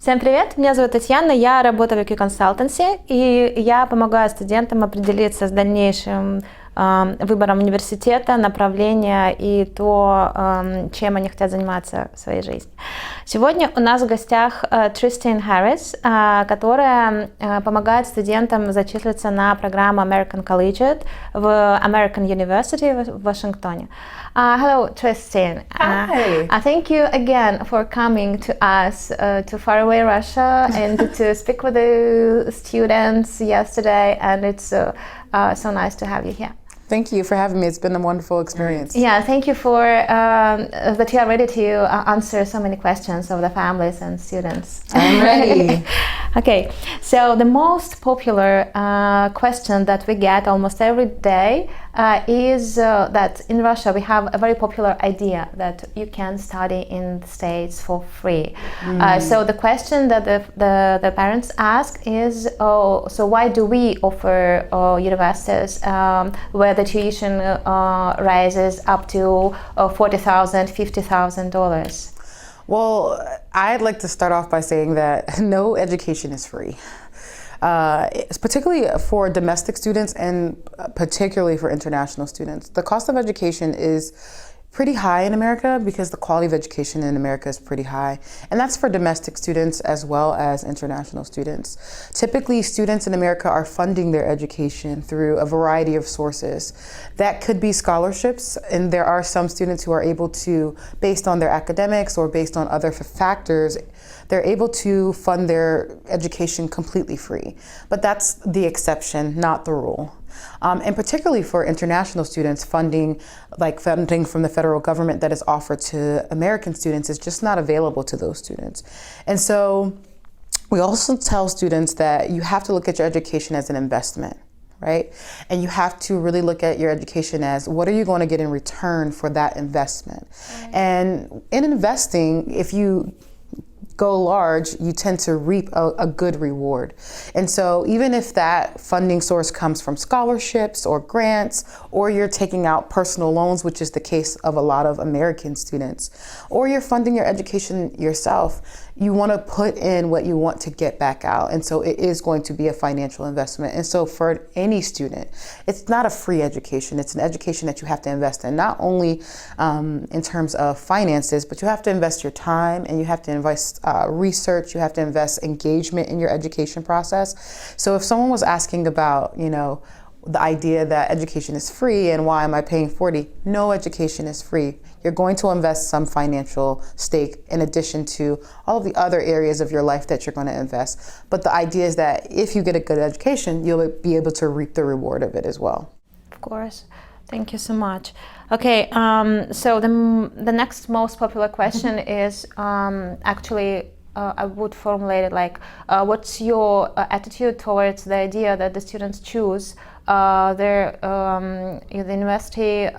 Всем привет, меня зовут Татьяна, я работаю в Consultancy, и я помогаю студентам определиться с дальнейшим выбором университета, направления и то, чем они хотят заниматься в своей жизни. Сегодня у нас в гостях Тристин Харрис, которая помогает студентам зачислиться на программу American Collegiate в American University в Вашингтоне. Hello, Tristin. Hi. Thank you again for coming to us to faraway Russia and to speak with the students yesterday, and it's so nice to have you here. Thank you for having me. It's been a wonderful experience. Yeah, thank you for that you are ready to answer so many questions of the families and students. I'm ready. Okay, so the most popular question that we get almost every day is that in Russia we have a very popular idea that you can study in the States for free. So the question that the parents ask is, so why do we offer universities where the tuition rises up to $40,000, $50,000? Well, I'd like to start off by saying that no education is free. It's particularly for domestic students and particularly for international students. The cost of education is pretty high in America because the quality of education in America is pretty high. And that's for domestic students as well as international students. Typically, students in America are funding their education through a variety of sources. That could be scholarships, and there are some students who are able to, based on their academics or based on other factors, they're able to fund their education completely free. But that's the exception, not the rule. And particularly for international students, funding from the federal government that is offered to American students is just not available to those students. And so we also tell students that you have to look at your education as an investment, right? And you have to really look at your education as what are you going to get in return for that investment? Right. And in investing, if you go large, you tend to reap a good reward. And so even if that funding source comes from scholarships or grants, or you're taking out personal loans, which is the case of a lot of American students, or you're funding your education yourself, you want to put in what you want to get back out. And so it is going to be a financial investment. And so for any student, it's not a free education. It's an education that you have to invest in, not only in terms of finances, but you have to invest your time and you have to invest research, you have to invest engagement in your education process. So if someone was asking about, the idea that education is free and why am I paying $40? No education is free. You're going to invest some financial stake in addition to all of the other areas of your life that you're going to invest. But the idea is that if you get a good education, you'll be able to reap the reward of it as well. Of course. Thank you so much. Okay, so the next most popular question is actually I would formulate it like, what's your attitude towards the idea that the students choose the university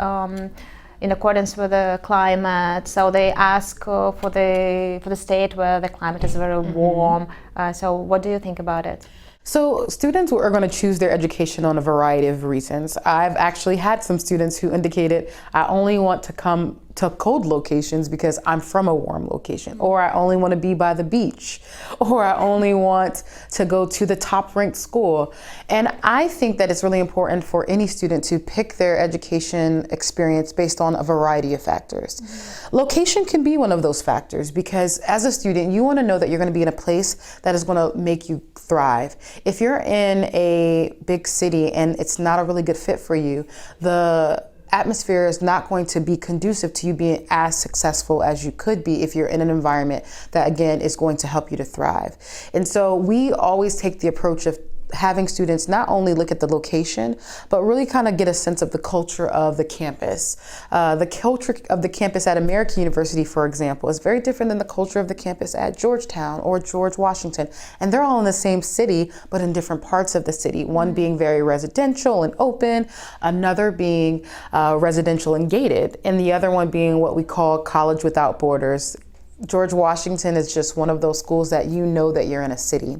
in accordance with the climate? So they ask for the state where the climate is very warm. So what do you think about it? So students are going to choose their education on a variety of reasons. I've actually had some students who indicated, I only want to come to cold locations because I'm from a warm location, or I only want to be by the beach, or I only want to go to the top ranked school. And I think that it's really important for any student to pick their education experience based on a variety of factors. Location can be one of those factors because as a student, you want to know that you're going to be in a place that is going to make you thrive. If you're in a big city and it's not a really good fit for you, the atmosphere is not going to be conducive to you being as successful as you could be if you're in an environment that, again, is going to help you to thrive. And so we always take the approach of having students not only look at the location, but really kind of get a sense of the culture of the campus. The culture of the campus at American University, for example, is very different than the culture of the campus at Georgetown or George Washington. And they're all in the same city, but in different parts of the city. One being very residential and open, another being residential and gated, and the other one being what we call college without borders. George Washington is just one of those schools that you know that you're in a city.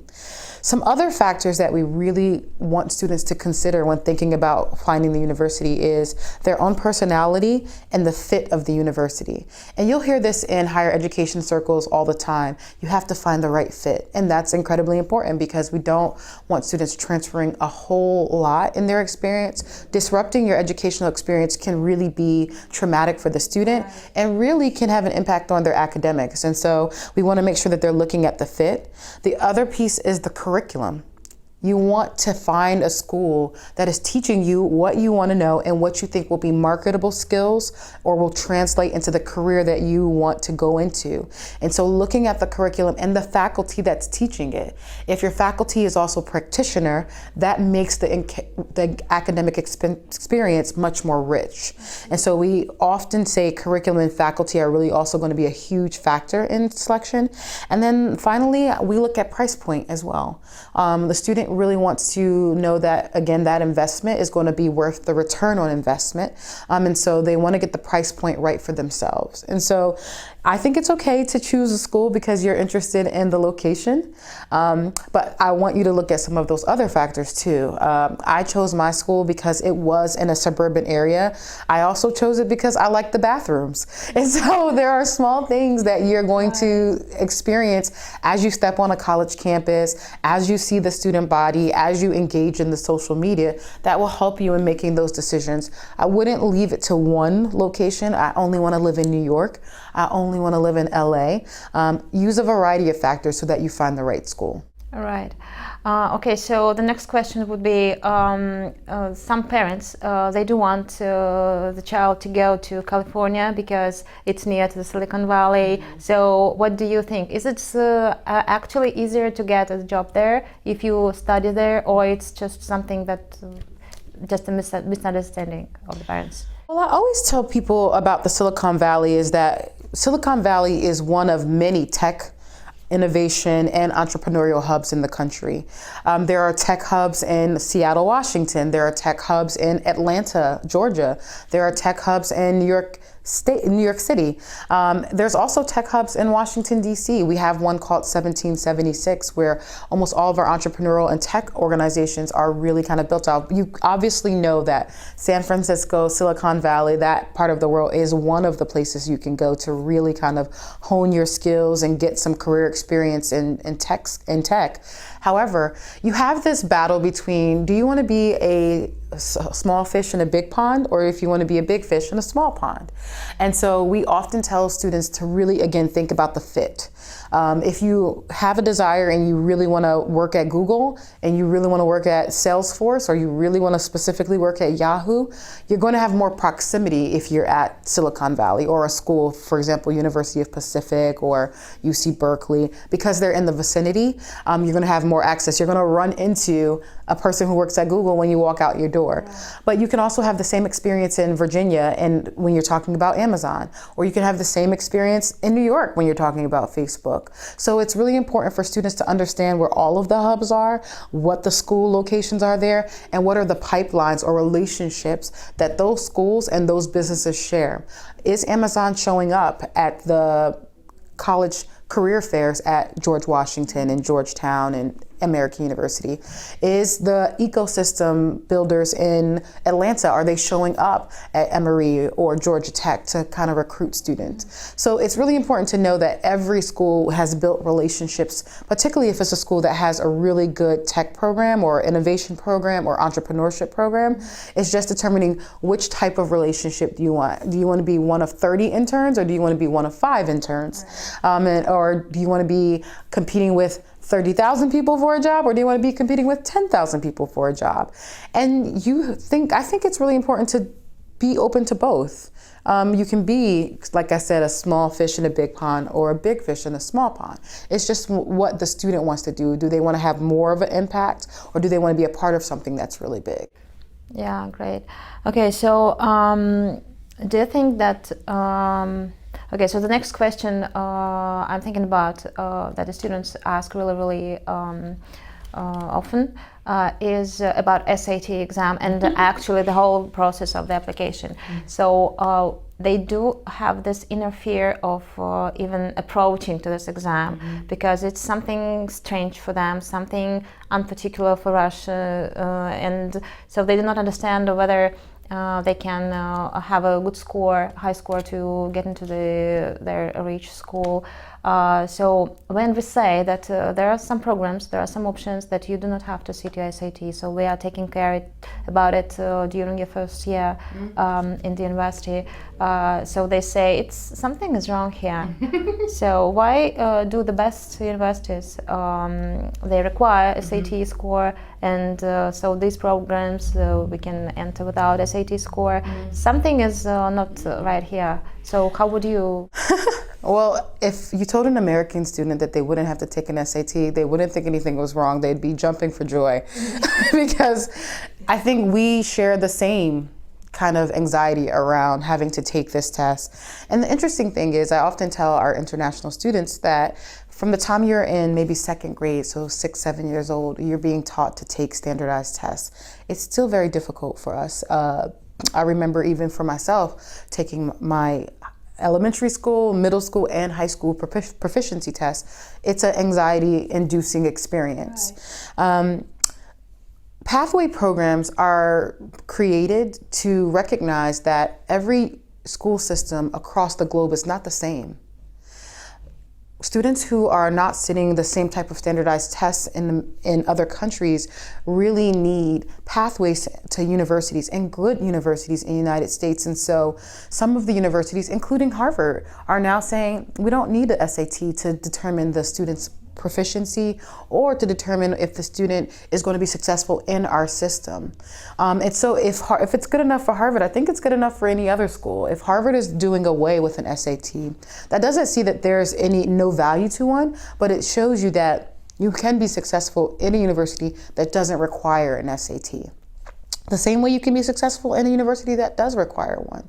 Some other factors that we really want students to consider when thinking about finding the university is their own personality and the fit of the university. And you'll hear this in higher education circles all the time. You have to find the right fit. And that's incredibly important because we don't want students transferring a whole lot in their experience. Disrupting your educational experience can really be traumatic for the student and really can have an impact on their academics. And so we want to make sure that they're looking at the fit. The other piece is the curriculum. You want to find a school that is teaching you what you want to know and what you think will be marketable skills or will translate into the career that you want to go into. And so looking at the curriculum and the faculty that's teaching it. If your faculty is also a practitioner, that makes the academic experience much more rich. And so we often say curriculum and faculty are really also going to be a huge factor in selection. And then finally, we look at price point as well. The student really wants to know that, again, that investment is going to be worth the return on investment. And so they want to get the price point right for themselves. And so I think it's okay to choose a school because you're interested in the location. But I want you to look at some of those other factors too. I chose my school because it was in a suburban area. I also chose it because I like the bathrooms. And so there are small things that you're going to experience as you step on a college campus, as you see the student body, as you engage in the social media, that will help you in making those decisions. I wouldn't leave it to one location. I only want to live in New York. I only want to live in LA. Use a variety of factors so that you find the right school. All right. Okay, so the next question would be, some parents, they do want the child to go to California because it's near to the Silicon Valley. So what do you think? Is it actually easier to get a job there if you study there, or it's just something that, just a misunderstanding of the parents? Well, I always tell people about the Silicon Valley is that Silicon Valley is one of many tech innovation and entrepreneurial hubs in the country. There are tech hubs in Seattle, Washington. There are tech hubs in Atlanta, Georgia. There are tech hubs in New York City. There's also tech hubs in Washington, D.C. We have one called 1776 where almost all of our entrepreneurial and tech organizations are really kind of built out. You obviously know that San Francisco, Silicon Valley, that part of the world is one of the places you can go to really kind of hone your skills and get some career experience in tech. However, you have this battle between, do you want to be a small fish in a big pond, or if you want to be a big fish in a small pond? And so we often tell students to really, again, think about the fit. If you have a desire and you really want to work at Google and you really want to work at Salesforce, or you really want to specifically work at Yahoo, you're going to have more proximity if you're at Silicon Valley or a school, for example, University of Pacific or UC Berkeley, because they're in the vicinity. You're going to have more access. You're going to run into a person who works at Google when you walk out your door. Yeah. But you can also have the same experience in Virginia and when you're talking about Amazon, or you can have the same experience in New York when you're talking about Facebook. So it's really important for students to understand where all of the hubs are, what the school locations are there, and what are the pipelines or relationships that those schools and those businesses share. Is Amazon showing up at the college career fairs at George Washington and Georgetown and American University? Is the ecosystem builders in Atlanta, are they showing up at Emory or Georgia Tech to kind of recruit students? So it's really important to know that every school has built relationships, particularly if it's a school that has a really good tech program or innovation program or entrepreneurship program. It's just determining which type of relationship do you want. Do you want to be one of 30 interns, or do you want to be one of 5 interns? Or do you want to be competing with 30,000 people for a job, or do you want to be competing with 10,000 people for a job? And I think it's really important to be open to both. You can be, like I said, a small fish in a big pond or a big fish in a small pond. It's just what the student wants to do. Do they want to have more of an impact, or do they want to be a part of something that's really big? Yeah, great. Okay, so do you think that okay, so the next question I'm thinking about that the students ask really often is about SAT exam and actually the whole process of the application. So they do have this inner fear of even approaching to this exam because it's something strange for them, something unparticular for Russia, and so they do not understand whether they can have a good score, high score to get into their rich school. So when we say that there are some programs, there are some options that you do not have to sit your SAT, so we are taking care about it during your first year in the university. So they say something is wrong here. So why do the best universities, they require SAT score, and so these programs we can enter without SAT score. Something is not right here. So how would you? Well, if you told an American student that they wouldn't have to take an SAT, they wouldn't think anything was wrong. They'd be jumping for joy because I think we share the same kind of anxiety around having to take this test. And the interesting thing is I often tell our international students that from the time you're in maybe second grade, so 6, 7 years old, you're being taught to take standardized tests. It's still very difficult for us. I remember even for myself taking my elementary school, middle school, and high school proficiency tests. It's an anxiety-inducing experience. Right. Pathway programs are created to recognize that every school system across the globe is not the same. Students who are not sitting the same type of standardized tests in other countries really need pathways to universities, and good universities in the United States. And so some of the universities, including Harvard, are now saying we don't need the SAT to determine the student's proficiency or to determine if the student is going to be successful in our system. And so if it's good enough for Harvard, I think it's good enough for any other school. If Harvard is doing away with an SAT, that doesn't see that there's no value to one, but it shows you that you can be successful in a university that doesn't require an SAT. The same way you can be successful in a university that does require one.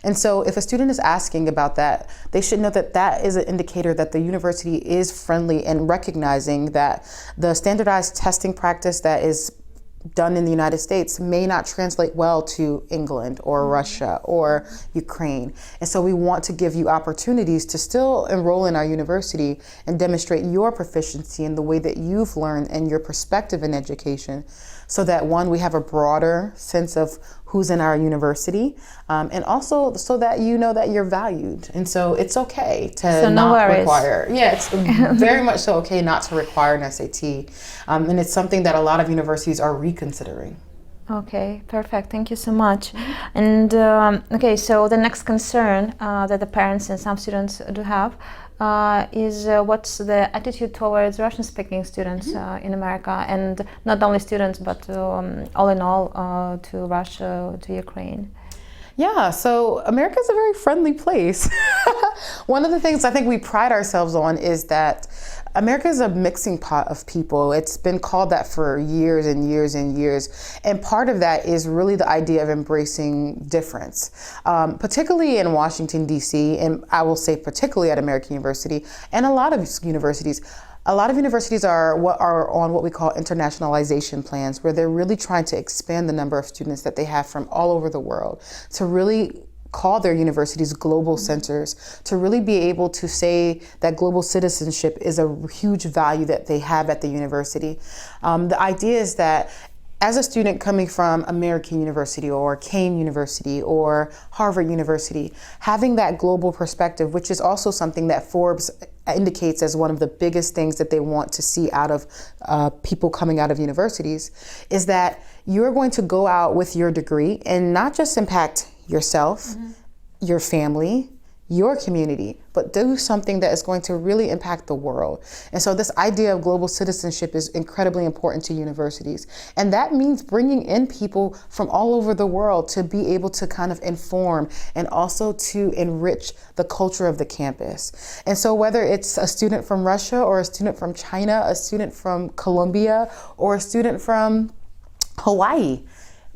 And so if a student is asking about that, they should know that that is an indicator that the university is friendly and recognizing that the standardized testing practice that is done in the United States may not translate well to England or Russia or Ukraine. And so we want to give you opportunities to still enroll in our university and demonstrate your proficiency in the way that you've learned and your perspective in education, so that one, we have a broader sense of who's in our university, and also so that you know that you're valued. And so it's okay to not require. Yeah, it's very much so okay not to require an SAT. And it's something that a lot of universities are reconsidering. Okay, perfect. Thank you so much. And okay, so the next concern that the parents and some students do have is what's the attitude towards Russian-speaking students in America, and not only students, but all in all to Russia, to Ukraine. Yeah, so America is a very friendly place. One of the things I think we pride ourselves on is that America is a mixing pot of people. It's been called that for years and years and years. And part of that is really the idea of embracing difference, particularly in Washington, D.C., and I will say particularly at American University, and a lot of universities. A lot of universities are on what we call internationalization plans, where they're really trying to expand the number of students that they have from all over the world, to really call their universities global centers, to really be able to say that global citizenship is a huge value that they have at the university. The idea is that as a student coming from American University or Kane University or Harvard University, having that global perspective, which is also something that Forbes indicates as one of the biggest things that they want to see out of people coming out of universities, is that you're going to go out with your degree and not just impact yourself, your family, your community, but do something that is going to really impact the world. And so this idea of global citizenship is incredibly important to universities. And that means bringing in people from all over the world to be able to kind of inform and also to enrich the culture of the campus. And so whether it's a student from Russia or a student from China, a student from Colombia, or a student from Hawaii,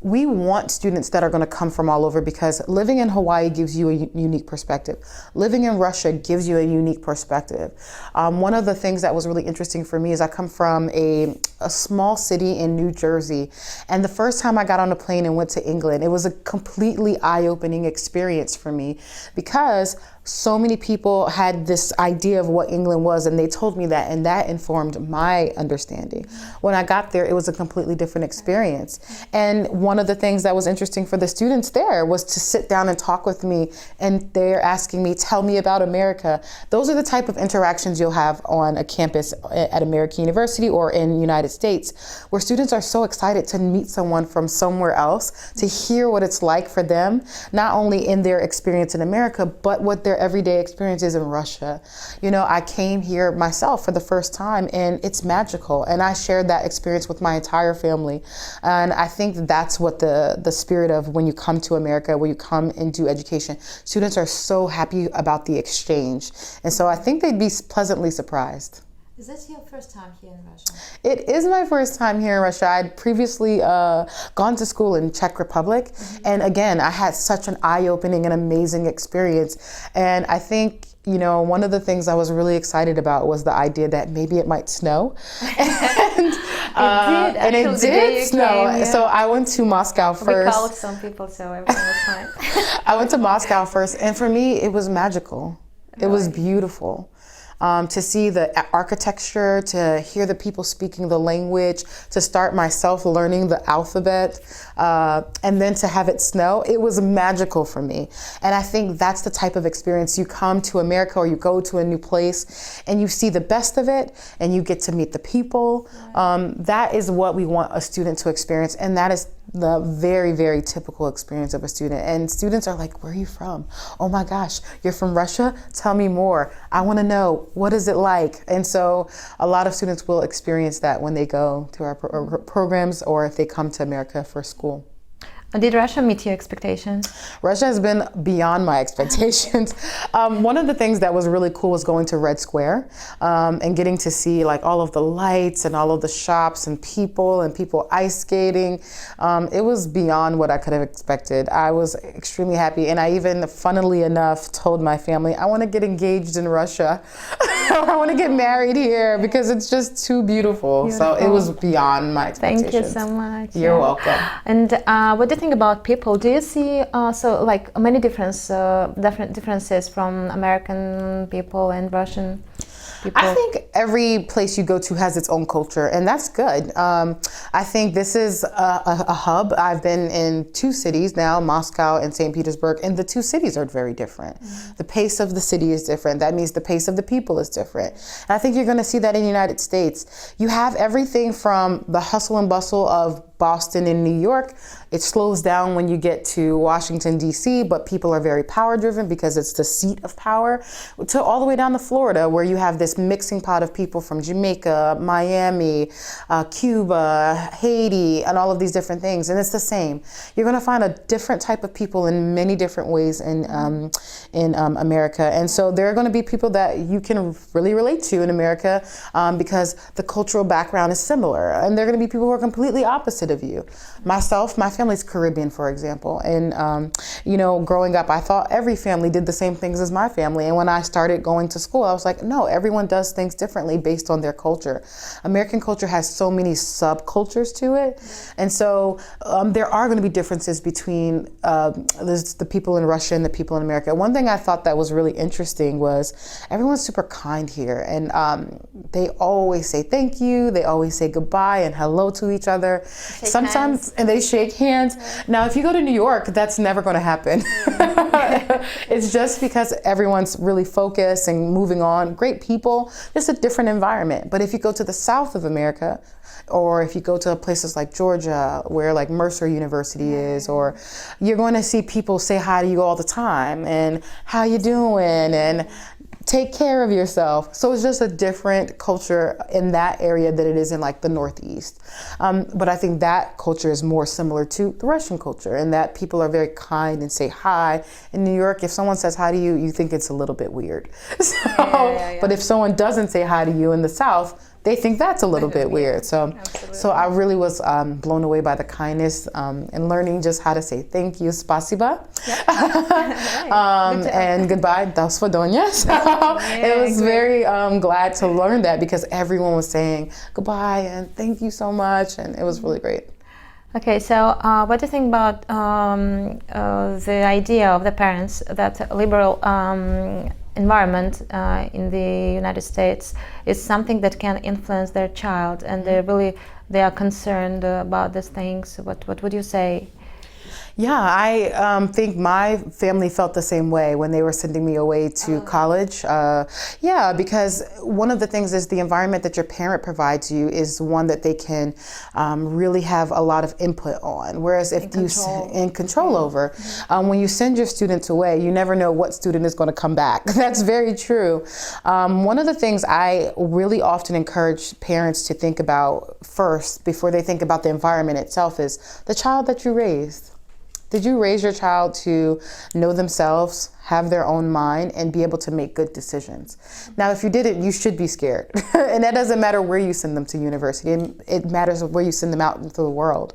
we want students that are going to come from all over, because living in Hawaii gives you a unique perspective. Living in Russia gives you a unique perspective. One of the things that was really interesting for me is I come from a a small city in New Jersey. And the first time I got on a plane and went to England, it was a completely eye-opening experience for me because so many people had this idea of what England was, and they told me that, and that informed my understanding. When I got there, it was a completely different experience. And one of the things that was interesting for the students there was to sit down and talk with me, and they're asking me, tell me about America. Those are the type of interactions you'll have on a campus at American University or in the United States, where students are so excited to meet someone from somewhere else, to hear what it's like for them, not only in their experience in America, but what their everyday experiences in Russia. You know, I came here myself for the first time, and it's magical, and I shared that experience with my entire family. And I think that's what the spirit of when you come to America, when you come and do education, students are so happy about the exchange, and so I think they'd be pleasantly surprised. Is this your first time here in Russia? It is my first time here in Russia. I'd previously gone to school in Czech Republic. And again, I had such an eye-opening and amazing experience. And I think, you know, one of the things I was really excited about was the idea that maybe it might snow. And it did snow. Came, yeah. So I went to Moscow first. We called some people, so everything was fine. I went to Moscow first, and for me, it was magical. It was beautiful. To see the architecture, to hear the people speaking the language, to start myself learning the alphabet, and then to have it snow, it was magical for me. And I think that's the type of experience you come to America or you go to a new place and you see the best of it and you get to meet the people. That is what we want a student to experience, and that is the very, very typical experience of a student. And students are like, where are you from? Oh my gosh, you're from Russia? Tell me more. I want to know, what is it like? And so a lot of students will experience that when they go to our programs or if they come to America for school. Did Russia meet your expectations? Russia has been beyond my expectations. One of the things that was really cool was going to Red Square and getting to see like all of the lights and all of the shops and people ice skating. It was beyond what I could have expected. I was extremely happy, and I even, funnily enough, told my family, I want to get engaged in Russia. I want to get married here because it's just too beautiful. So it was beyond my expectations. Thank you so much. You're welcome. And what do you think about people? Do you see so like many differences from American people and Russian people? I think every place you go to has its own culture, and that's good. I think this is a hub. I've been in two cities now, Moscow and St. Petersburg, and the two cities are very different. The pace of the city is different. That means the pace of the people is different. And I think you're going to see that in the United States. You have everything from the hustle and bustle of Boston and New York. It slows down when you get to Washington, D.C., but people are very power driven because it's the seat of power, to all the way down to Florida, where you have this mixing pot of people from Jamaica, Miami, Cuba, Haiti, and all of these different things. And it's the same. You're going to find a different type of people in many different ways in America. And so there are going to be people that you can really relate to in America because the cultural background is similar. And there are going to be people who are completely opposite of you. Myself, my family's Caribbean, for example. And, you know, growing up, I thought every family did the same things as my family. And when I started going to school, I was like, no, everyone does things differently based on their culture. American culture has so many subcultures to it. And so there are going to be differences between the people in Russia and the people in America. One thing I thought that was really interesting was everyone's super kind here. And they always say thank you. They always say goodbye and hello to each other. Sometimes, and they shake hands. Now, if you go to New York, that's never going to happen. It's just because everyone's really focused and moving on. Great people, just a different environment. But if you go to the South of America, or if you go to places like Georgia, where like Mercer University is, or you're going to see people say hi to you all the time and how you doing and take care of yourself. So it's just a different culture in that area than it is in like the Northeast. But I think that culture is more similar to the Russian culture, and that people are very kind and say hi. In New York, if someone says hi to you, you think it's a little bit weird. So, but if someone doesn't say hi to you in the South, they think that's a little bit weird. So I really was blown away by the kindness and learning just how to say thank you, spasiba, and goodbye, do svidaniya. So it was very glad to learn that because everyone was saying goodbye and thank you so much, and it was really great. Okay, so what do you think about the idea of the parents that liberal environment in the United States is something that can influence their child, and they are concerned about these things? What would you say? Yeah, I think my family felt the same way when they were sending me away to college. Yeah, because one of the things is the environment that your parent provides you is one that they can really have a lot of input on. Whereas if you in control over, when you send your students away, you never know what student is going to come back. That's very true. One of the things I really often encourage parents to think about first before they think about the environment itself is the child that you raised. Did you raise your child to know themselves, have their own mind, and be able to make good decisions? Now, if you didn't, you should be scared. And that doesn't matter where you send them to university. It matters where you send them out into the world.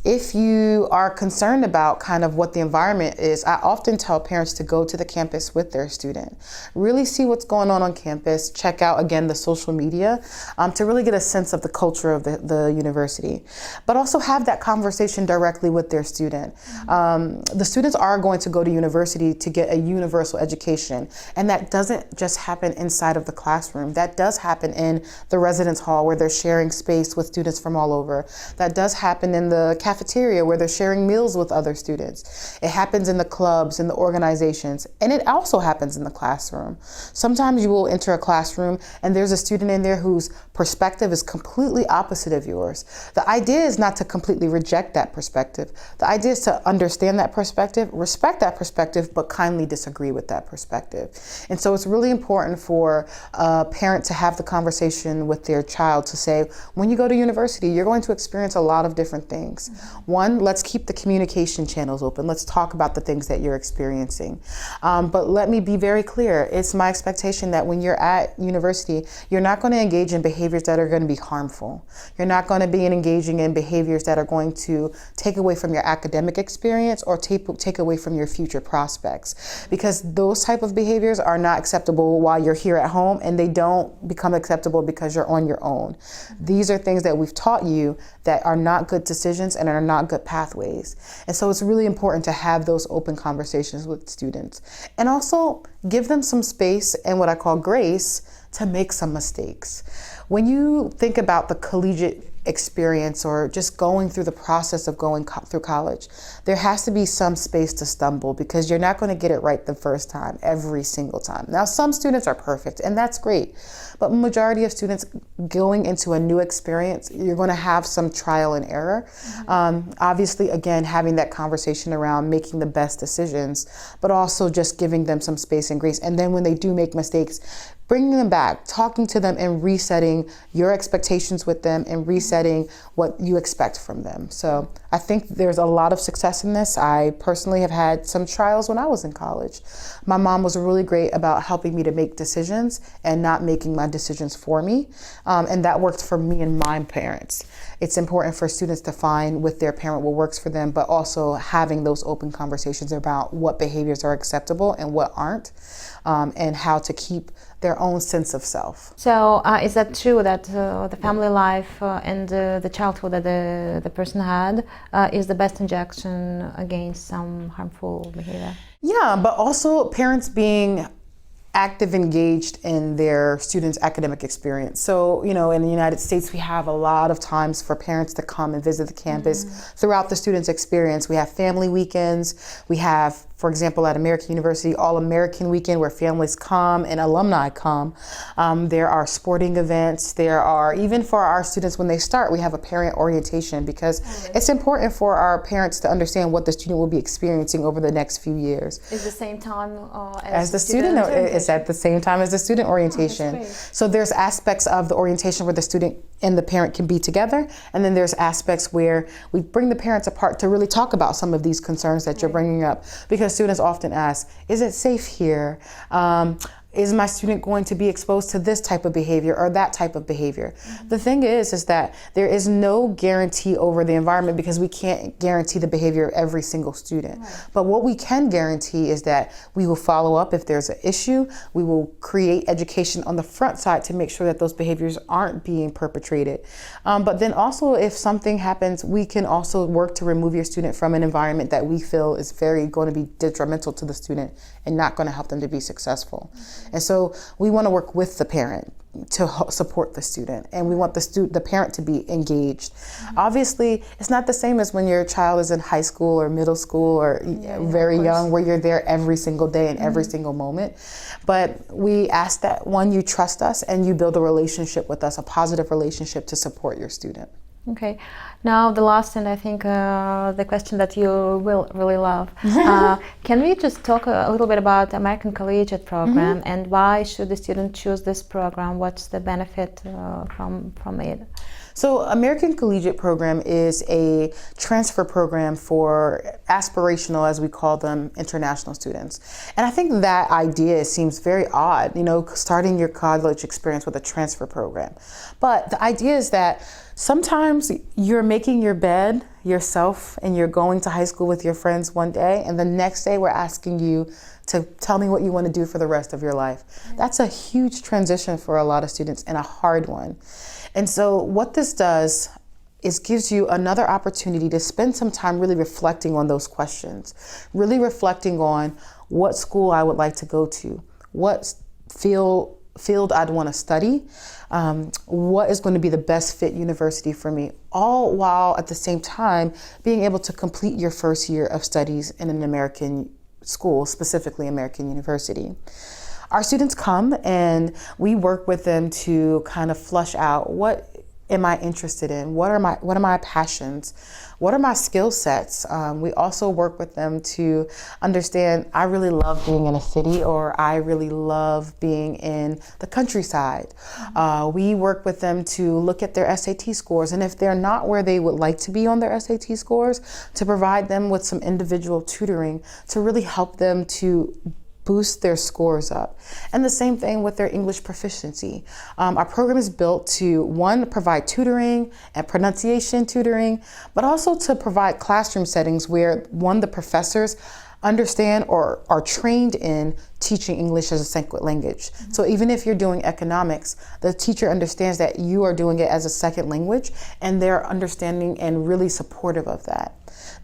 If you are concerned about kind of what the environment is, I often tell parents to go to the campus with their student. Really see what's going on campus. Check out, again, the social media to really get a sense of the culture of the university. But also have that conversation directly with their student. The students are going to go to university to get a universal education. And that doesn't just happen inside of the classroom. That does happen in the residence hall where they're sharing space with students from all over. That does happen in the cafeteria where they're sharing meals with other students. It happens in the clubs, in the organizations, and it also happens in the classroom. Sometimes you will enter a classroom and there's a student in there whose perspective is completely opposite of yours. The idea is not to completely reject that perspective. The idea is to understand that perspective, respect that perspective, but kindly disagree with that perspective. And so it's really important for a parent to have the conversation with their child to say, when you go to university, you're going to experience a lot of different things. One, let's keep the communication channels open. Let's talk about the things that you're experiencing. But let me be very clear. It's my expectation that when you're at university, you're not going to engage in behaviors that are going to be harmful. You're not going to be engaging in behaviors that are going to take away from your academic experience or take away from your future prospects. Because those type of behaviors are not acceptable while you're here at home, and they don't become acceptable because you're on your own. These are things that we've taught you that are not good decisions and are not good pathways. And so it's really important to have those open conversations with students. And also give them some space and what I call grace to make some mistakes. When you think about the collegiate experience or just going through the process of going through college, there has to be some space to stumble because you're not going to get it right the first time, every single time. Now, some students are perfect, and that's great. But majority of students going into a new experience, you're going to have some trial and error. Obviously, again, having that conversation around making the best decisions, but also just giving them some space and grace. And then when they do make mistakes, bringing them back, talking to them and resetting your expectations with them and resetting what you expect from them. So I think there's a lot of success in this. I personally have had some trials when I was in college. My mom was really great about helping me to make decisions and not making my decisions for me. And that worked for me and my parents. It's important for students to find with their parent what works for them, but also having those open conversations about what behaviors are acceptable and what aren't, and how to keep their own sense of self. So is that true that the family life and the childhood that the person had is the best injection against some harmful behavior? Yeah, but also parents being active, engaged in their students' academic experience. So, you know, in the United States, we have a lot of times for parents to come and visit the campus throughout the students' experience. We have family weekends. We have, for example, at American University, All-American Weekend where families come and alumni come. There are sporting events. There are, even for our students when they start, we have a parent orientation because it's important for our parents to understand what the student will be experiencing over the next few years. Is the same time as the student? It's at the same time as the student orientation. So there's aspects of the orientation where the student and the parent can be together, and then there's aspects where we bring the parents apart to really talk about some of these concerns that you're bringing up, because students often ask, is it safe here? is my student going to be exposed to this type of behavior or that type of behavior? The thing is that there is no guarantee over the environment because we can't guarantee the behavior of every single student. But what we can guarantee is that we will follow up if there's an issue. We will create education on the front side to make sure that those behaviors aren't being perpetrated. But then also, if something happens, we can also work to remove your student from an environment that we feel is very going to be detrimental to the student and not going to help them to be successful. And so we want to work with the parent to support the student, and we want the parent to be engaged. Obviously, it's not the same as when your child is in high school or middle school or very young, where you're there every single day and every single moment. But we ask that, one, you trust us and you build a relationship with us, a positive relationship to support your student. Okay. Now the last, and I think the question that you will really love. Can we just talk a little bit about American Collegiate Program and why should the student choose this program? What's the benefit from it? So American Collegiate Program is a transfer program for aspirational, as we call them, international students. And I think that idea seems very odd, starting your college experience with a transfer program. But the idea is that sometimes you're making your bed yourself and you're going to high school with your friends one day, and the next day we're asking you to tell me what you want to do for the rest of your life. That's a huge transition for a lot of students and a hard one. And so what this does is gives you another opportunity to spend some time really reflecting on those questions, really reflecting on what school I would like to go to, what field I'd want to study, what is going to be the best fit university for me, all while at the same time being able to complete your first year of studies in an American school, specifically American university. Our students come and we work with them to kind of flush out, what am I interested in? What are my passions? What are my skill sets? We also work with them to understand, I really love being in a city, or I really love being in the countryside. We work with them to look at their SAT scores, and if they're not where they would like to be on their SAT scores, to provide them with some individual tutoring to really help them to boost their scores up. And the same thing with their English proficiency. Our program is built to, one, provide tutoring and pronunciation tutoring, but also to provide classroom settings where, one, the professors understand or are trained in teaching English as a second language. So even if you're doing economics, the teacher understands that you are doing it as a second language, and they're understanding and really supportive of that.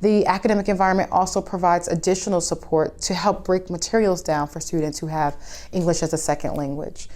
The academic environment also provides additional support to help break materials down for students who have English as a second language.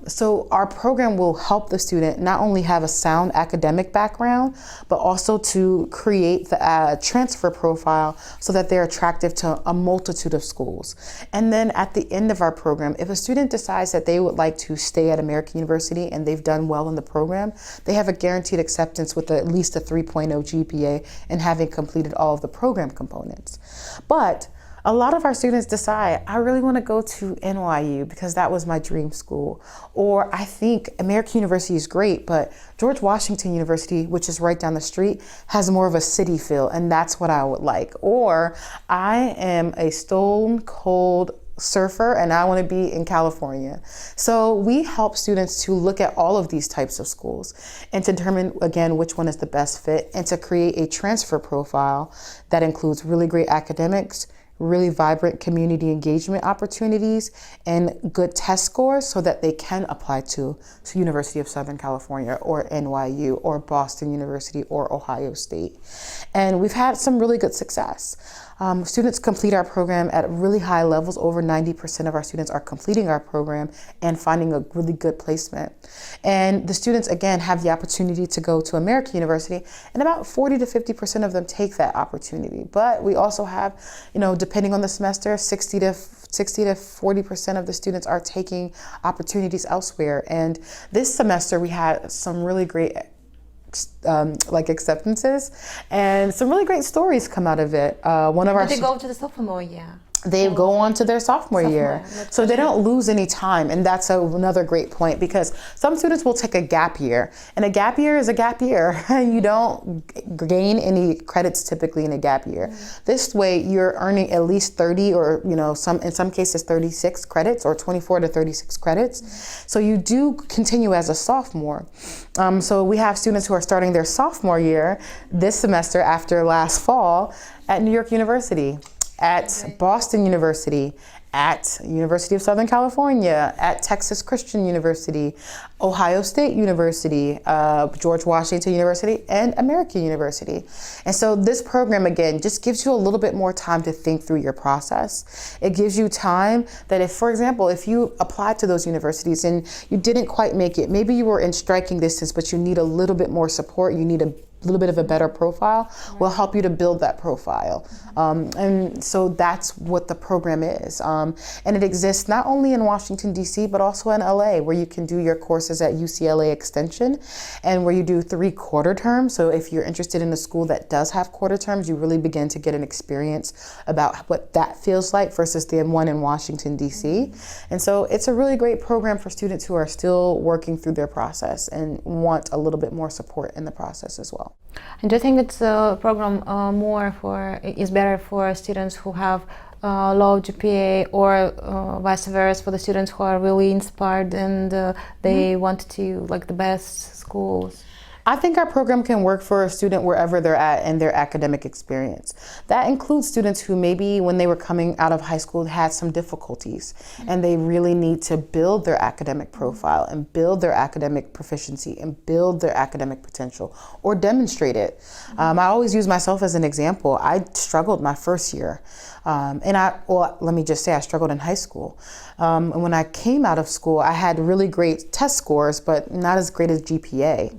So our program will help the student not only have a sound academic background, but also to create the transfer profile so that they're attractive to a multitude of schools. And then at the end of our program, if a student decides that they would like to stay at American University and they've done well in the program, they have a guaranteed acceptance with at least a 3.0 GPA and having completed all of the program components. But a lot of our students decide, I really want to go to NYU because that was my dream school. Or I think American University is great, but George Washington University, which is right down the street, has more of a city feel, and that's what I would like. Or I am a stone cold surfer and I want to be in California. So we help students to look at all of these types of schools and to determine, again, which one is the best fit, and to create a transfer profile that includes really great academics, really vibrant community engagement opportunities, and good test scores so that they can apply to University of Southern California or NYU or Boston University or Ohio State. And we've had some really good success. Students complete our program at really high levels. Over 90% of our students are completing our program and finding a really good placement. And the students, again, have the opportunity to go to American University, and about 40 to 50% of them take that opportunity. But we also have, depending on the semester, 60 to 40% of the students are taking opportunities elsewhere. And this semester we had some really great acceptances and some really great stories come out of it. Did they go to the sophomore year? they go on to their sophomore year. So they don't lose any time. And that's another great point, because some students will take a gap year, and a gap year is a gap year. You don't gain any credits typically in a gap year. This way you're earning at least 30 or, in some cases 36 credits, or 24 to 36 credits. So you do continue as a sophomore. So we have students who are starting their sophomore year this semester after last fall at New York University, at Boston University, at University of Southern California, at Texas Christian University, Ohio State University, George Washington University, and American University. And so this program, again, just gives you a little bit more time to think through your process. It gives you time that if, for example, if you applied to those universities and you didn't quite make it, maybe you were in striking distance, but you need a little bit more support, you need a little bit of a better profile, will help you to build that profile. And so that's what the program is. And it exists not only in Washington, D.C., but also in LA, where you can do your courses at UCLA Extension, and where you do 3 quarter terms. So if you're interested in a school that does have quarter terms, you really begin to get an experience about what that feels like versus the one in Washington, D.C. And so it's a really great program for students who are still working through their process and want a little bit more support in the process as well. And do you think it's a program is better for students who have low GPA, or vice versa for the students who are really inspired and they want to the best schools? I think our program can work for a student wherever they're at in their academic experience. That includes students who maybe when they were coming out of high school had some difficulties, and they really need to build their academic profile and build their academic proficiency and build their academic potential, or demonstrate it. I always use myself as an example. I struggled my first year. Let me just say I struggled in high school. And when I came out of school, I had really great test scores, but not as great as GPA.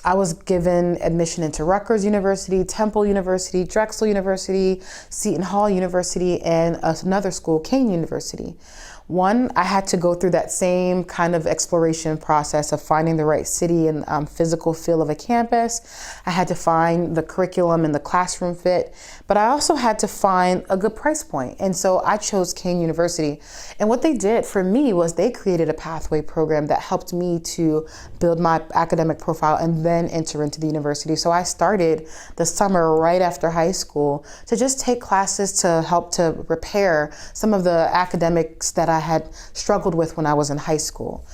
I was given admission into Rutgers University, Temple University, Drexel University, Seton Hall University, and another school, Kean University. One, I had to go through that same kind of exploration process of finding the right city and physical feel of a campus. I had to find the curriculum and the classroom fit, but I also had to find a good price point. And so I chose Kean University. And what they did for me was they created a pathway program that helped me to build my academic profile and then enter into the university. So I started the summer right after high school to just take classes to help to repair some of the academics that I had struggled with when I was in high school.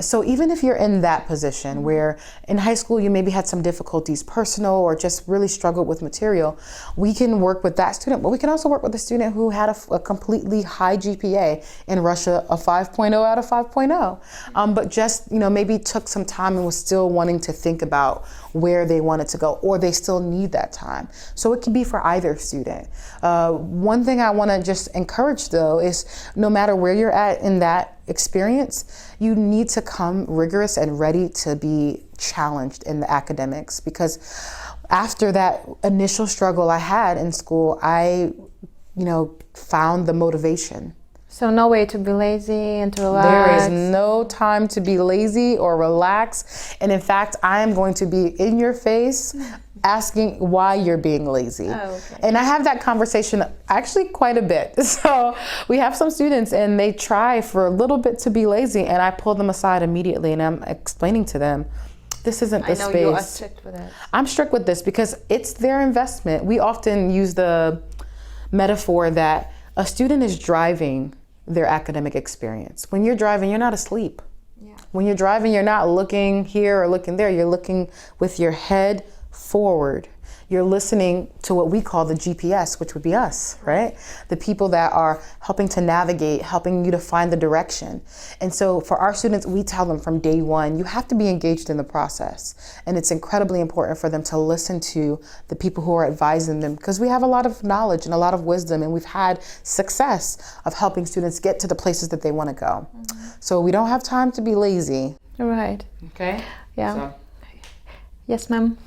So even if you're in that position where in high school you maybe had some difficulties personal or just really struggled with material, we can work with that student, but we can also work with a student who had a completely high GPA, in Russia a 5.0 out of 5.0, but just maybe took some time and was still wanting to think about where they wanted to go, or they still need that time. So it can be for either student. One thing I want to just encourage though is no matter where you're at in that experience, you need to come rigorous and ready to be challenged in the academics, because after that initial struggle I had in school, I found the motivation. So no way to be lazy and to relax. There is no time to be lazy or relax. And in fact, I am going to be in your face asking why you're being lazy. Oh, okay. And I have that conversation actually quite a bit. So we have some students and they try for a little bit to be lazy, and I pull them aside immediately and I'm explaining to them, this isn't the space. I know you are strict with it. I'm strict with this because it's their investment. We often use the metaphor that a student is driving their academic experience. When you're driving, you're not asleep. Yeah. When you're driving, you're not looking here or looking there. You're looking with your head forward. You're listening to what we call the GPS, which would be us, right? The people that are helping to navigate, helping you to find the direction. And so for our students, we tell them from day one, you have to be engaged in the process. And it's incredibly important for them to listen to the people who are advising them, because we have a lot of knowledge and a lot of wisdom, and we've had success of helping students get to the places that they want to go. So we don't have time to be lazy. Right. Okay? Yeah. So. Yes, ma'am.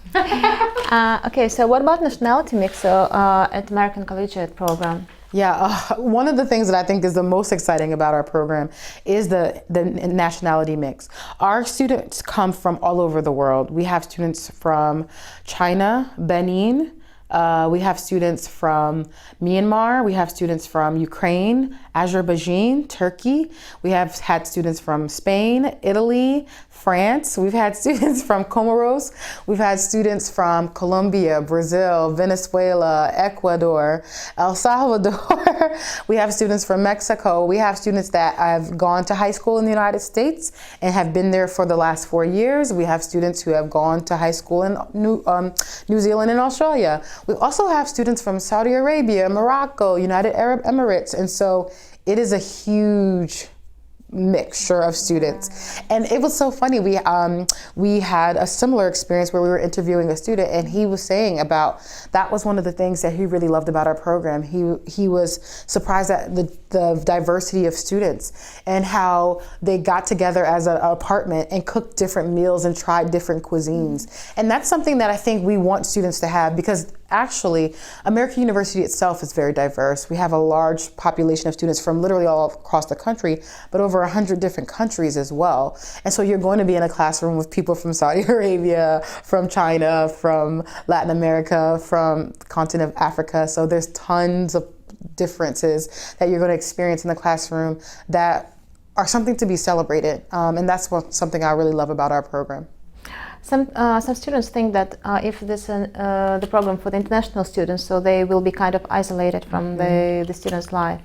Okay, so what about nationality mix at American Collegiate program? Yeah, one of the things that I think is the most exciting about our program is the nationality mix. Our students come from all over the world. We have students from China, Benin, We have students from Myanmar. We have students from Ukraine, Azerbaijan, Turkey. We have had students from Spain, Italy, France. We've had students from Comoros. We've had students from Colombia, Brazil, Venezuela, Ecuador, El Salvador. We have students from Mexico. We have students that have gone to high school in the United States and have been there for the last 4 years. We have students who have gone to high school in New Zealand and Australia. We also have students from Saudi Arabia, Morocco, United Arab Emirates. And so it is a huge mixture of students. And it was so funny. We had a similar experience where we were interviewing a student, and he was saying about that was one of the things that he really loved about our program. He was surprised at the diversity of students and how they got together as an apartment and cooked different meals and tried different cuisines. And that's something that I think we want students to have, because actually, American University itself is very diverse. We have a large population of students from literally all across the country, but over 100 different countries as well. And so you're going to be in a classroom with people from Saudi Arabia, from China, from Latin America, from the continent of Africa. So there's tons of differences that you're going to experience in the classroom that are something to be celebrated. And that's something I really love about our program. Some students think that if this the program for the international students, so they will be kind of isolated from the students' life.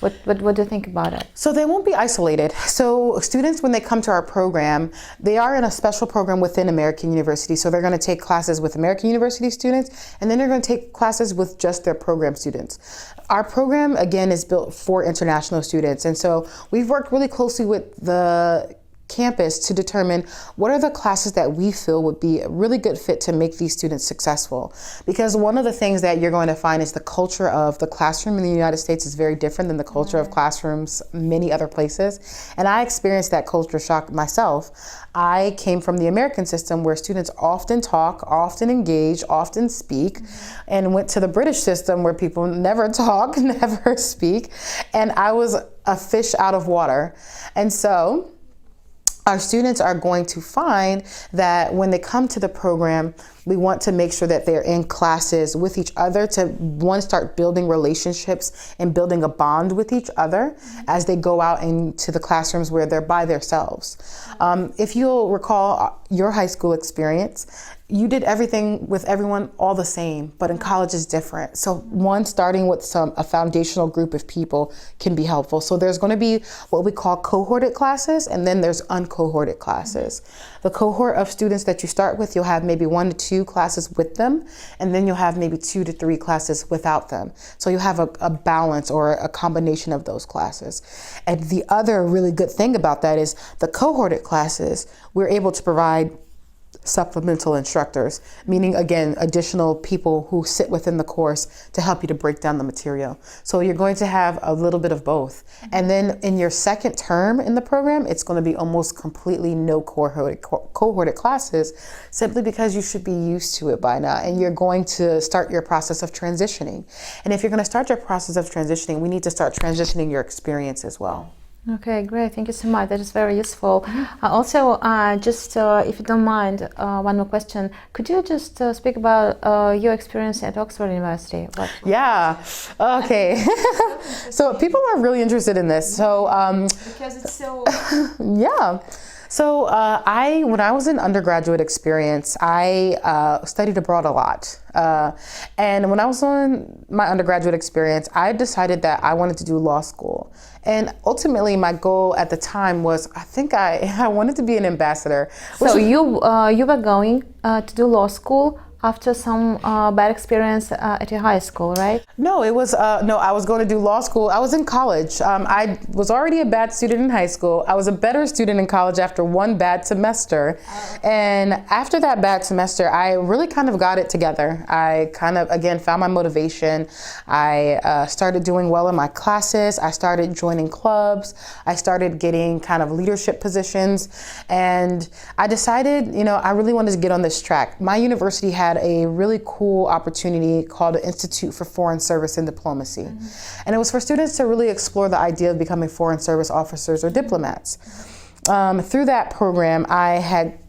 What do you think about it? So they won't be isolated. So students, when they come to our program, they are in a special program within American University. So they're going to take classes with American University students, and then they're going to take classes with just their program students. Our program, again, is built for international students. And so we've worked really closely with the campus to determine what are the classes that we feel would be a really good fit to make these students successful. Because one of the things that you're going to find is the culture of the classroom in the United States is very different than the culture of classrooms many other places. And I experienced that culture shock myself. I came from the American system where students often talk, often engage, often speak, and went to the British system where people never talk, never speak. And I was a fish out of water. And so our students are going to find that when they come to the program, we want to make sure that they're in classes with each other to, one, start building relationships and building a bond with each other as they go out into the classrooms where they're by themselves. If you'll recall your high school experience, you did everything with everyone all the same, but in college is different. So one, starting with a foundational group of people can be helpful. So there's going to be what we call cohorted classes, and then there's uncohorted classes. The cohort of students that you start with, you'll have maybe 1 to 2 classes with them, and then you'll have maybe 2 to 3 classes without them. So you have a balance or a combination of those classes. And the other really good thing about that is the cohorted classes, we're able to provide supplemental instructors, meaning, again, additional people who sit within the course to help you to break down the material. So you're going to have a little bit of both. And then in your second term in the program, it's going to be almost completely no cohorted classes, simply because you should be used to it by now. And you're going to start your process of transitioning. And if you're going to start your process of transitioning, we need to start transitioning your experience as well. Okay, great. Thank you so much. That is very useful. Also, just if you don't mind, one more question. Could you just speak about your experience at Oxford University? Yeah. Okay. So people are really interested in this. So because it's so. Yeah. So when I was in undergraduate experience, I studied abroad a lot. And when I was on my undergraduate experience, I decided that I wanted to do law school. And ultimately, my goal at the time was, I wanted to be an ambassador. So you were going to do law school after some bad experience at your high school, right? No, I was going to do law school. I was in college. I was already a bad student in high school. I was a better student in college after one bad semester. And after that bad semester, I really kind of got it together. I kind of, again, found my motivation. I started doing well in my classes. I started joining clubs. I started getting kind of leadership positions. And I decided, I really wanted to get on this track. My university had a really cool opportunity called the Institute for Foreign Service and Diplomacy. Mm-hmm. And it was for students to really explore the idea of becoming foreign service officers or diplomats. Through that program, I had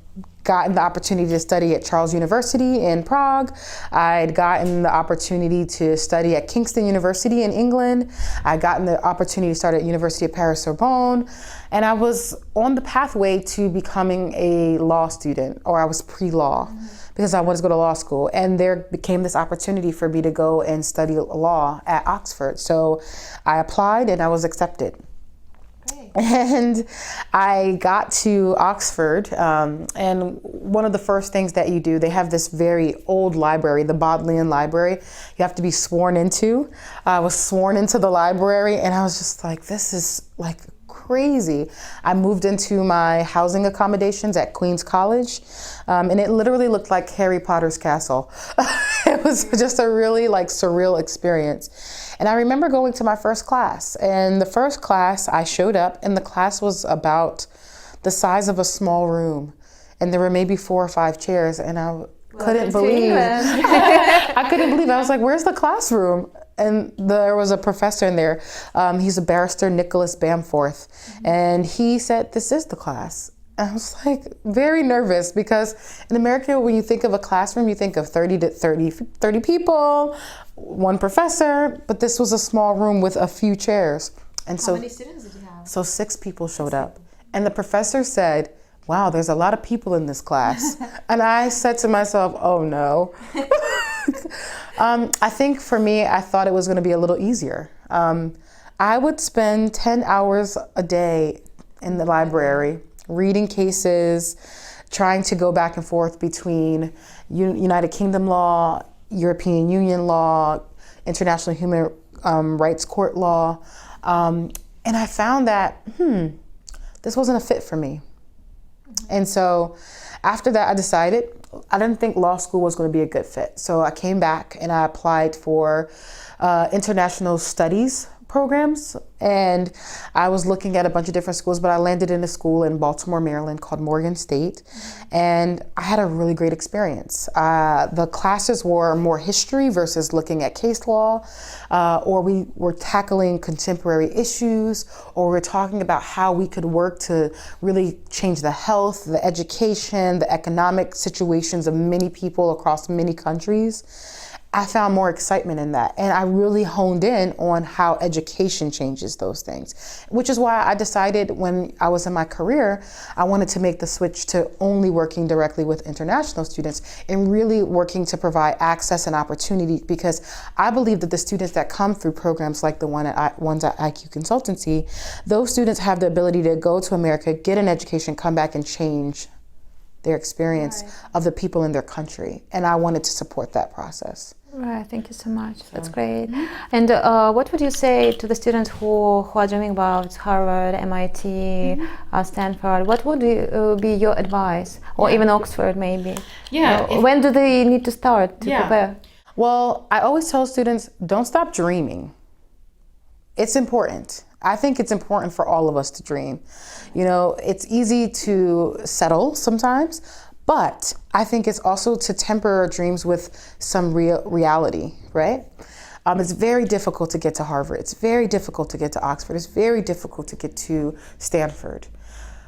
gotten the opportunity to study at Charles University in Prague. I'd gotten the opportunity to study at Kingston University in England. I'd gotten the opportunity to start at University of Paris-Sorbonne. And I was on the pathway to becoming a law student, or I was pre-law, because I wanted to go to law school. And there became this opportunity for me to go and study law at Oxford. So I applied and I was accepted. And I got to Oxford, and one of the first things that you do, they have this very old library, the Bodleian Library, you have to be sworn into. I was sworn into the library, and I was just like, this is like crazy. I moved into my housing accommodations at Queen's College, and it literally looked like Harry Potter's castle. It was just a really like surreal experience. And I remember going to my first class, and the first class I showed up, and the class was about the size of a small room, and there were maybe 4 or 5 chairs, and I couldn't believe. I couldn't believe. I was like, "Where's the classroom?" And there was a professor in there. He's a barrister, Nicholas Bamforth, and he said, "This is the class." I was like very nervous, because in America, when you think of a classroom, you think of 30 people, one professor, but this was a small room with a few chairs. And How many students did you have? So 6 people showed up. And the professor said, "Wow, there's a lot of people in this class." And I said to myself, "Oh no." I think for me, I thought it was going to be a little easier. I would spend 10 hours a day in the library, reading cases, trying to go back and forth between United Kingdom law, European Union law, International Human Rights Court law. And I found that, this wasn't a fit for me. And so after that, I decided I didn't think law school was going to be a good fit. So I came back and I applied for international studies programs, and I was looking at a bunch of different schools, but I landed in a school in Baltimore, Maryland called Morgan State, and I had a really great experience. The classes were more history versus looking at case law, or we were tackling contemporary issues, or we're talking about how we could work to really change the health, the education, the economic situations of many people across many countries. I found more excitement in that, and I really honed in on how education changes those things, which is why I decided when I was in my career, I wanted to make the switch to only working directly with international students and really working to provide access and opportunity, because I believe that the students that come through programs like the ones at IQ Consultancy, those students have the ability to go to America, get an education, come back and change their experience of the people in their country. And I wanted to support that process. Right, thank you so much. That's great. And what would you say to the students who are dreaming about Harvard, MIT, Stanford? What would be your advice? Or even Oxford, maybe? When do they need to start to prepare? Well, I always tell students, don't stop dreaming. It's important. I think it's important for all of us to dream. You know, it's easy to settle sometimes, but I think it's also to temper our dreams with some reality, right? It's very difficult to get to Harvard. It's very difficult to get to Oxford. It's very difficult to get to Stanford.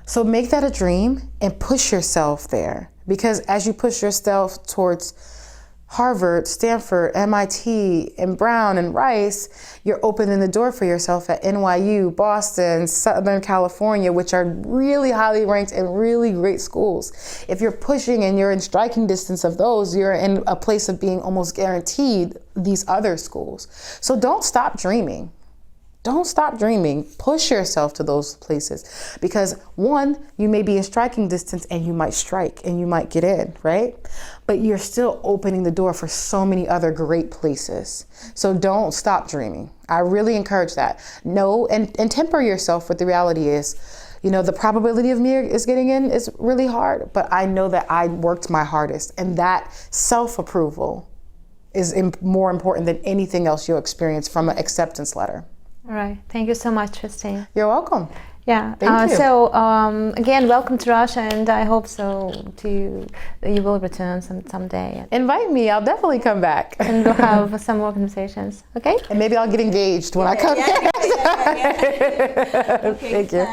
So make that a dream and push yourself there. Because as you push yourself towards Harvard, Stanford, MIT, and Brown and Rice, you're opening the door for yourself at NYU, Boston, Southern California, which are really highly ranked and really great schools. If you're pushing and you're in striking distance of those, you're in a place of being almost guaranteed these other schools. So don't stop dreaming. Don't stop dreaming. Push yourself to those places, because one, you may be in striking distance and you might strike and you might get in, right? But you're still opening the door for so many other great places. So don't stop dreaming. I really encourage that. No, and temper yourself with the reality is, you know, the probability of me is getting in is really hard, but I know that I worked my hardest, and that self-approval is more important than anything else you'll experience from an acceptance letter. All right. Thank you so much, Tristin. You're welcome. Yeah. Thank you. So again, welcome to Russia, and I hope you will return someday. Invite me. I'll definitely come back. And we'll have some more conversations. Okay. And maybe I'll get engaged when I come back. Okay, Thank you.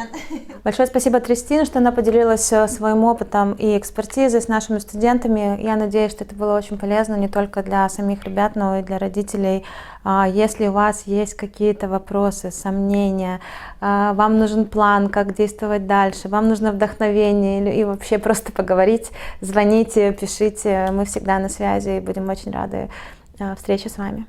Большое спасибо Тристин, что она поделилась своим опытом и экспертизой с нашими студентами. Я надеюсь, что это было очень полезно не только для самих ребят, но и для родителей. Если у вас есть какие-то вопросы, сомнения, вам нужен план, как действовать дальше, вам нужно вдохновение и вообще просто поговорить, звоните, пишите. Мы всегда на связи и будем очень рады встрече с вами.